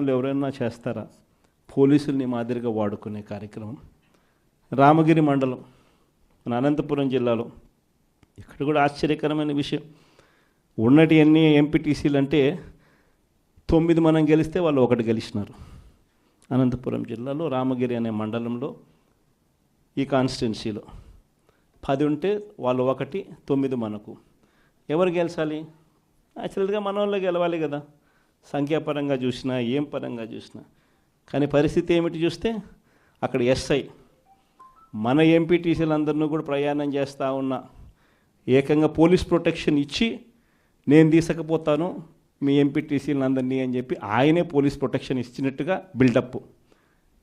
వాళ్ళు ఎవరైనా చేస్తారా? పోలీసుల్ని మాదిరిగా వాడుకునే కార్యక్రమం. రామగిరి మండలం మన అనంతపురం జిల్లాలో ఇక్కడ కూడా ఆశ్చర్యకరమైన విషయం. ఉన్నటి ఎన్ని ఎంపీటీసీలు అంటే 9 మనం గెలిస్తే వాళ్ళు 1 గెలిచినారు. అనంతపురం జిల్లాలో రామగిరి అనే మండలంలో ఈ కాన్స్టిట్యున్సీలో 10 ఉంటే వాళ్ళు 1, 9 మనకు. ఎవరు గెలిచాలి? యాక్చువల్గా మన వాళ్ళే గెలవాలి కదా, సంఖ్యాపరంగా చూసినా ఏం పరంగా చూసినా. కానీ పరిస్థితి ఏమిటి చూస్తే అక్కడ ఎస్ఐ మన ఎంపీటీసీలందరినీ కూడా ప్రయాణం చేస్తూ ఉన్నా ఏకంగా పోలీస్ ప్రొటెక్షన్ ఇచ్చి నేను తీసుకపోతాను మీ ఎంపీటీసీలందరినీ అని చెప్పి ఆయనే పోలీస్ ప్రొటెక్షన్ ఇచ్చినట్టుగా బిల్డప్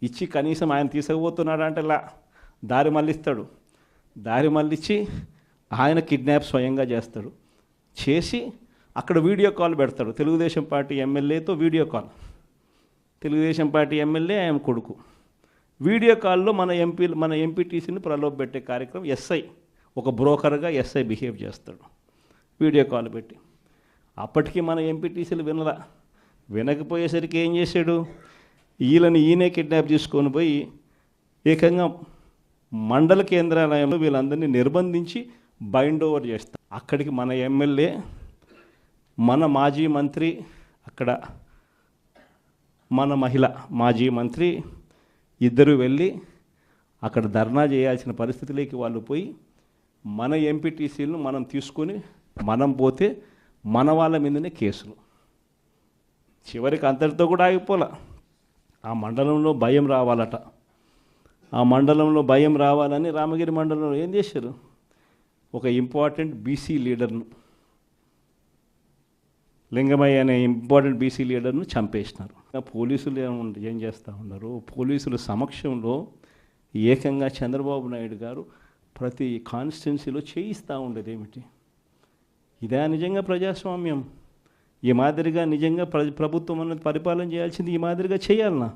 ఇచ్చి కనీసం ఆయన తీసుకుపోతున్నాడు అంటే దారి మళ్ళిస్తాడు. దారి మళ్ళించి ఆయన కిడ్నాప్ స్వయంగా చేస్తాడు. చేసి అక్కడ వీడియో కాల్ పెడతాడు. తెలుగుదేశం పార్టీ ఎమ్మెల్యేతో video call. Telugu Desam party MLA ఆయన కొడుకు వీడియో కాల్లో మన ఎంపీటీసీని ప్రలోభ పెట్టే కార్యక్రమం ఎస్ఐ ఒక బ్రోకర్గా ఎస్ఐ బిహేవ్ చేస్తాడు వీడియో కాల్ పెట్టి. అప్పటికి మన ఎంపీటీసీలు వినకపోయేసరికి ఏం చేశాడు? ఈయనే కిడ్నాప్ తీసుకొని పోయి ఏకంగా మండల కేంద్రాలయంలో వీళ్ళందరినీ నిర్బంధించి బైండ్ ఓవర్ చేస్తారు. అక్కడికి మన ఎమ్మెల్యే మన మాజీ మంత్రి అక్కడ మన మహిళ మాజీ మంత్రి ఇద్దరు వెళ్ళి అక్కడ ధర్నా చేయాల్సిన పరిస్థితిలోకి వాళ్ళు పోయి మన ఎంపీటీసీలను మనం తీసుకొని మనం పోతే మన వాళ్ళ మీదనే కేసులు. చివరికి అంతటితో కూడా ఆగిపోలే. ఆ మండలంలో భయం రావాలట. ఆ మండలంలో భయం రావాలని రామగిరి మండలంలో ఏం చేశారు? ఒక ఇంపార్టెంట్ బీసీ లీడర్ను, లింగమయ్య అనే ఇంపార్టెంట్ బీసీ లీడర్ను చంపేసినారు. పోలీసులు ఏం చేస్తూ ఉన్నారు? పోలీసుల సమక్షంలో ఏకంగా చంద్రబాబు నాయుడు గారు ప్రతి కాన్స్టిట్యున్సీలో చేయిస్తూ ఉండేది ఏమిటి? ఇదే నిజంగా ప్రజాస్వామ్యం? ఈ మాదిరిగా నిజంగా ప్రభుత్వం అన్నది పరిపాలన చేయాల్సింది ఈ మాదిరిగా చేయాలనా?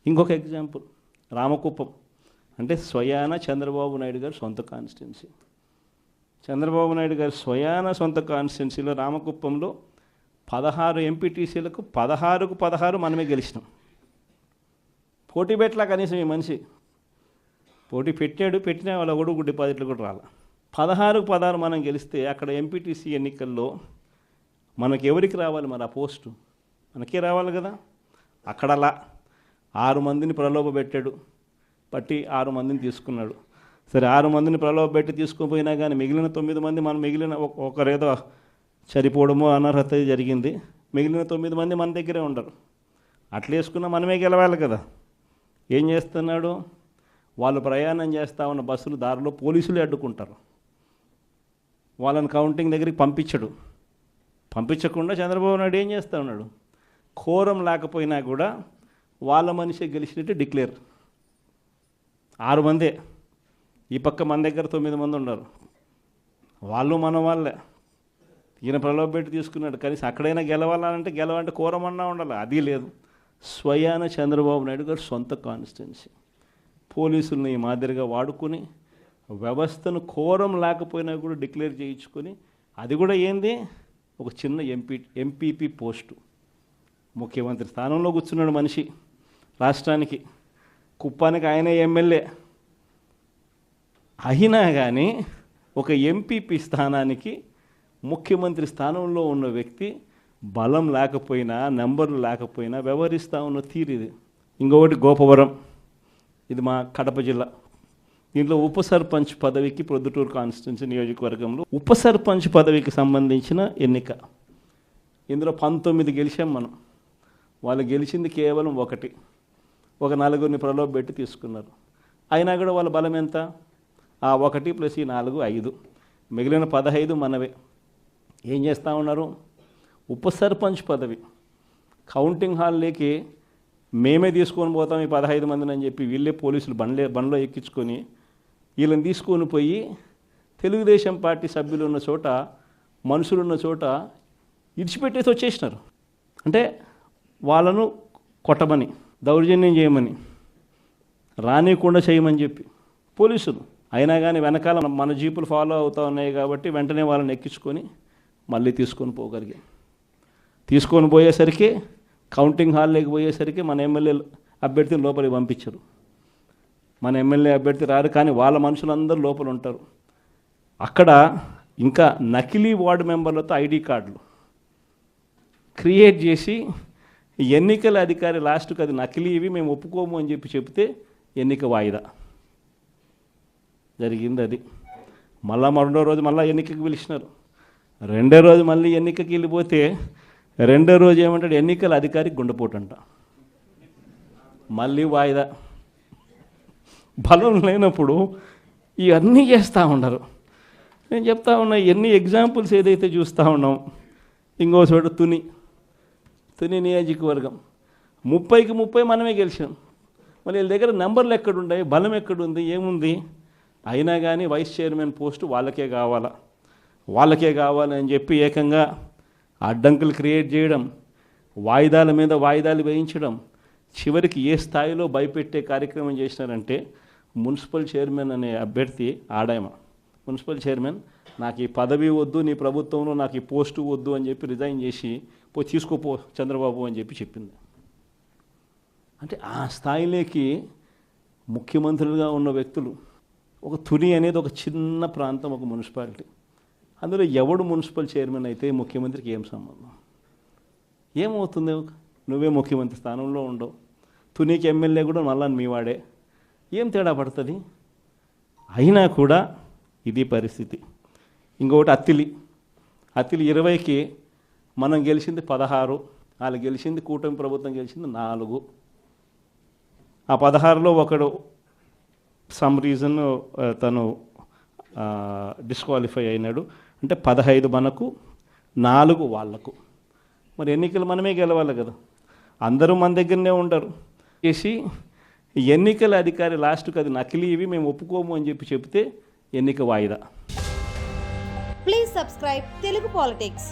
ఇంకొక ఎగ్జాంపుల్ రామకుప్పం అంటే స్వయాన చంద్రబాబు నాయుడు గారు సొంత కాన్స్టిట్యున్సీ. చంద్రబాబు నాయుడు గారు స్వయాన సొంత కాన్స్టిట్యున్సీలో రామకుప్పంలో 16 ఎంపీటీసీలకు 16కు 16 మనమే గెలిచినాం. పోటీ పెట్టలా కనీసం ఈ మనిషి. పోటీ పెట్టినా వాళ్ళ ఒడుగు డిపాజిట్లు కూడా రాలా. 16కు 16 మనం గెలిస్తే అక్కడ ఎంపీటీసీ ఎన్నికల్లో మనకి ఎవరికి రావాలి మరి ఆ పోస్టు? మనకే రావాలి కదా. అక్కడలా 6 మందిని ప్రలోభ పెట్టాడు. పట్టి 6 మందిని తీసుకున్నాడు. సరే 6 మందిని ప్రలోభ పెట్టి తీసుకుపోయినా కానీ మిగిలిన 9 మంది మనం మిగిలిన ఒకరేదో చనిపోవడమో అనర్హత జరిగింది. మిగిలిన 9 మంది మన దగ్గరే ఉండరు. అట్లా వేసుకున్నా మనమే గెలవాలి కదా. ఏం చేస్తున్నాడు? వాళ్ళు ప్రయాణం చేస్తూ ఉన్న బస్సులు దారిలో పోలీసులు అడ్డుకుంటారు. వాళ్ళని కౌంటింగ్ దగ్గరికి పంపించకుండా చంద్రబాబు నాయుడు ఏం చేస్తూ ఉన్నాడు? కోరం లేకపోయినా కూడా వాళ్ళ మనిషి గెలిచినట్టు డిక్లేర్. 6 మందే. ఈ పక్క మన దగ్గర 9 మంది ఉన్నారు. వాళ్ళు మన వాళ్ళే. ఈయన ప్రలోభ పెట్టి తీసుకున్నాడు. కనీసం అక్కడైనా గెలవాలంటే కోరమన్నా ఉండాలి. అది లేదు. స్వయాన చంద్రబాబు నాయుడు గారు సొంత కాన్స్టిట్యున్సీ పోలీసుల్ని ఈ మాదిరిగా వాడుకొని వ్యవస్థను కోరం లేకపోయినా కూడా డిక్లేర్ చేయించుకొని, అది కూడా ఏంది? ఒక చిన్న ఎంపీపీ పోస్టు. ముఖ్యమంత్రి స్థానంలో కూర్చున్నాడు మనిషి. రాష్ట్రానికి కుప్పానికి ఆయనే ఎమ్మెల్యే అయినా కానీ ఒక ఎంపీపీ స్థానానికి ముఖ్యమంత్రి స్థానంలో ఉన్న వ్యక్తి బలం లేకపోయినా నెంబర్లు లేకపోయినా వ్యవహరిస్తూ ఉన్న తీరు ఇది. ఇంకొకటి గోపవరం, ఇది మా కడప జిల్లా. దీంట్లో ఉప సర్పంచ్ పదవికి ప్రొద్దుటూరు కాన్స్టిట్యున్సీ నియోజకవర్గంలో ఉప సర్పంచ్ పదవికి సంబంధించిన ఎన్నిక. ఇందులో 19 గెలిచాం మనం. వాళ్ళు గెలిచింది కేవలం 1. ఒక 4గురిని ప్రలోభ పెట్టి తీసుకున్నారు. అయినా కూడా వాళ్ళ బలం ఎంత? ఆ 1 + ఈ 4 5. మిగిలిన 15 మనవే. ఏం చేస్తూ ఉన్నారు? ఉప సర్పంచ్ పదవి కౌంటింగ్ హాల్లోకి మేమే తీసుకొని పోతాం ఈ 15 మందిని అని చెప్పి వీళ్ళే పోలీసులు బండ్లో ఎక్కించుకొని వీళ్ళని తీసుకొని పోయి తెలుగుదేశం పార్టీ సభ్యులు ఉన్న చోట, మనుషులున్న చోట ఇడిచిపెట్టేసి వచ్చేసినారు. అంటే వాళ్ళను కొట్టమని, దౌర్జన్యం చేయమని, రానికుండా చేయమని చెప్పి పోలీసులు. అయినా కానీ వెనకాల మన జీపులు ఫాలో అవుతూ ఉన్నాయి కాబట్టి వెంటనే వాళ్ళని ఎక్కించుకొని మళ్ళీ తీసుకొని పోగలిగాం. తీసుకొని పోయేసరికి కౌంటింగ్ హాల్లోకి పోయేసరికి మన ఎమ్మెల్యే అభ్యర్థిని లోపలికి పంపించరు. మన ఎమ్మెల్యే అభ్యర్థి రారు, కానీ వాళ్ళ మనుషులందరూ లోపల ఉంటారు. అక్కడ ఇంకా నకిలీ వార్డు మెంబర్లతో ఐడి కార్డులు క్రియేట్ చేసి ఎన్నికల అధికారి లాస్ట్కి అది నకిలీ, ఇవి మేము ఒప్పుకోము అని చెప్తే ఎన్నిక వాయిదా జరిగింది. అది మళ్ళా రెండో రోజు మళ్ళీ ఎన్నికకి పిలిచినారు. రెండో రోజు మళ్ళీ ఎన్నికకి వెళ్ళిపోతే రెండో రోజు ఏమంటాడు, ఎన్నికల అధికారి గుండెపోటు అంట. మళ్ళీ వాయిదా. బలం లేనప్పుడు ఇవన్నీ చేస్తూ ఉండరు. నేను చెప్తా ఉన్నా, ఎన్ని ఎగ్జాంపుల్స్ ఏదైతే చూస్తూ ఉన్నాం. ఇంకో చోట తుని నియోజకవర్గం 30కి 30 మనమే గెలిచాం. మరి వీళ్ళ దగ్గర నెంబర్లు ఎక్కడున్నాయి, బలం ఎక్కడుంది, ఏముంది? అయినా కానీ వైస్ చైర్మన్ పోస్టు వాళ్ళకే కావాలని చెప్పి ఏకంగా అడ్డంకులు క్రియేట్ చేయడం, వాయిదాల మీద వాయిదాలు వేయించడం, చివరికి ఏ స్థాయిలో భయపెట్టే కార్యక్రమం చేసినారంటే, మున్సిపల్ చైర్మన్ అనే అభ్యర్థి ఆడాయమ మున్సిపల్ చైర్మన్, నాకు ఈ పదవి వద్దు, నీ ప్రభుత్వంలో నాకు ఈ పోస్టు వద్దు అని చెప్పి రిజైన్ చేసి తీసుకోపో చంద్రబాబు అని చెప్పి చెప్పింది. అంటే ఆ స్థాయిలోకి ముఖ్యమంత్రులుగా ఉన్న వ్యక్తులు. ఒక తుని అనేది ఒక చిన్న ప్రాంతం, ఒక మున్సిపాలిటీ. అందులో ఎవడు మున్సిపల్ చైర్మన్ అయితే ముఖ్యమంత్రికి ఏం సంబంధం? ఏమవుతుంది? నువ్వే ముఖ్యమంత్రి స్థానంలో ఉండవు, తునికి ఎమ్మెల్యే కూడా మళ్ళా మీవాడే, ఏం తేడా పడుతుంది? అయినా కూడా ఇది పరిస్థితి. ఇంకొకటి అత్తిలి 20కి మనం గెలిచింది 16, వాళ్ళు గెలిచింది, కూటమి ప్రభుత్వం గెలిచింది 4. ఆ 16లో ఒకడు సమ్ రీజన్ తను డిస్క్వాలిఫై అయినాడు. అంటే 15 మనకు, 4 వాళ్లకు. మరి ఎన్నికలు మనమే గెలవాలి కదా, అందరూ మన దగ్గరనే ఉండరు. చేసి ఎన్నికల అధికారి లాస్ట్కి అది నకిలీ, ఇవి మేము ఒప్పుకోము అని చెప్తే ఎన్నిక వాయిదా. Please subscribe Telugu politics.